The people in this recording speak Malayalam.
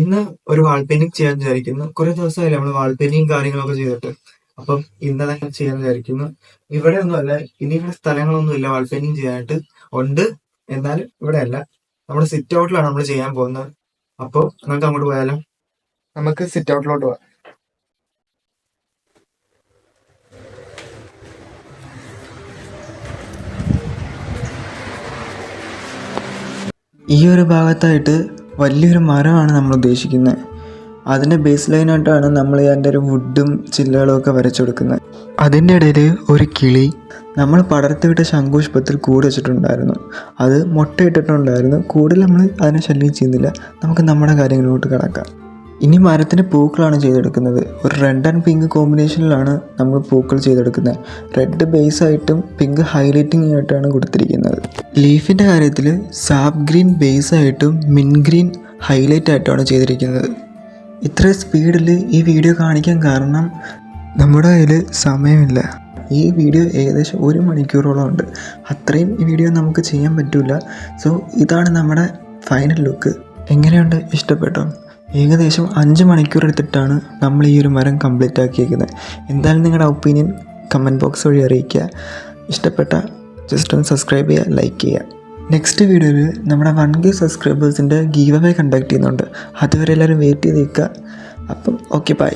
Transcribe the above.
ഇന്ന് ഒരു വാൾ പെയിന്റിങ് ചെയ്യാൻ വിചാരിക്കുന്നു. കുറെ ദിവസമായില്ലേ നമ്മൾ വാൾ പെയിന്റിങ് കാര്യങ്ങളൊക്കെ ചെയ്തിട്ട്. അപ്പം ഇന്നതൊക്കെ ചെയ്യാൻ വിചാരിക്കുന്നു. ഇവിടെ ഒന്നുമല്ല, ഇനി ഇവിടെ സ്ഥലങ്ങളൊന്നും ഇല്ല വാൾ പെയിന്റിങ് ചെയ്യാനായിട്ട്. ഉണ്ട്, എന്നാലും ഇവിടെ അല്ല. നമ്മുടെ സിറ്റ് ഔട്ടിലാണ് നമ്മൾ ചെയ്യാൻ പോകുന്നത്. അപ്പോൾ നമുക്ക് അങ്ങോട്ട് പോയാലോ? നമുക്ക് സിറ്റ് ഔട്ടിലോട്ട് പോവാം. ഈ ഒരു ഭാഗത്തായിട്ട് വലിയൊരു മരമാണ് നമ്മൾ ഉദ്ദേശിക്കുന്നത്. അതിൻ്റെ ബേസ് ലൈനായിട്ടാണ് നമ്മൾ അതിൻ്റെ ഒരു വുഡും ചില്ലകളും ഒക്കെ വരച്ചു കൊടുക്കുന്നത്. അതിൻ്റെ ഇടയിൽ ഒരു കിളി നമ്മൾ പടർത്തി വിട്ട ശംഖുപുഷ്പത്തിൽ കൂട് വെച്ചിട്ടുണ്ടായിരുന്നു. അത് മുട്ടയിട്ടിട്ടുണ്ടായിരുന്നു. കൂടുതൽ നമ്മൾ അതിനെ ശല്യം ചെയ്യുന്നില്ല. നമുക്ക് നമ്മുടെ കാര്യങ്ങളിലോട്ട് കിടക്കാം. ഇനി മരത്തിന് പൂക്കളാണ് ചെയ്തെടുക്കുന്നത്. ഒരു റെഡ് ആൻഡ് പിങ്ക് കോമ്പിനേഷനിലാണ് നമ്മൾ പൂക്കൾ ചെയ്തെടുക്കുന്നത്. റെഡ് ബേസായിട്ടും പിങ്ക് ഹൈലൈറ്റിംഗ് ആയിട്ടാണ് കൊടുത്തിരിക്കുന്നത്. ലീഫിൻ്റെ കാര്യത്തിൽ സാപ്പ് ഗ്രീൻ ബേസായിട്ടും മിൻ ഗ്രീൻ ഹൈലൈറ്റ് ആയിട്ടാണ് ചെയ്തിരിക്കുന്നത്. ഇത്ര സ്പീഡിൽ ഈ വീഡിയോ കാണിക്കാൻ കാരണം നമ്മുടെ കയ്യിൽ സമയമില്ല. ഈ വീഡിയോ ഏകദേശം 1 മണിക്കൂറോളം ഉണ്ട്. അത്രയും ഈ വീഡിയോ നമുക്ക് ചെയ്യാൻ പറ്റില്ല. സോ ഇതാണ് നമ്മുടെ ഫൈനൽ ലുക്ക്. എങ്ങനെയുണ്ട്? ഇഷ്ടപ്പെട്ടോ? ഏകദേശം 5 മണിക്കൂർ എടുത്തിട്ടാണ് നമ്മൾ ഈ ഒരു മരം കംപ്ലീറ്റ് ആക്കിയിരിക്കുന്നത്. എന്തായാലും നിങ്ങളുടെ ഒപ്പീനിയൻ കമൻറ്റ് ബോക്സ് വഴി അറിയിക്കുക. ഇഷ്ടപ്പെട്ട ജസ്റ്റ് ഒന്ന് സബ്സ്ക്രൈബ് ചെയ്യുക, ലൈക്ക് ചെയ്യുക. നെക്സ്റ്റ് വീഡിയോയിൽ നമ്മുടെ 1K സബ്സ്ക്രൈബേഴ്സിൻ്റെ ഗീവ് അവേ കണ്ടക്ട് ചെയ്യുന്നുണ്ട്. അതുവരെ എല്ലാവരും വെയിറ്റ് ചെയ്ത് നിൽക്കുക. അപ്പം ഓക്കെ, ബൈ.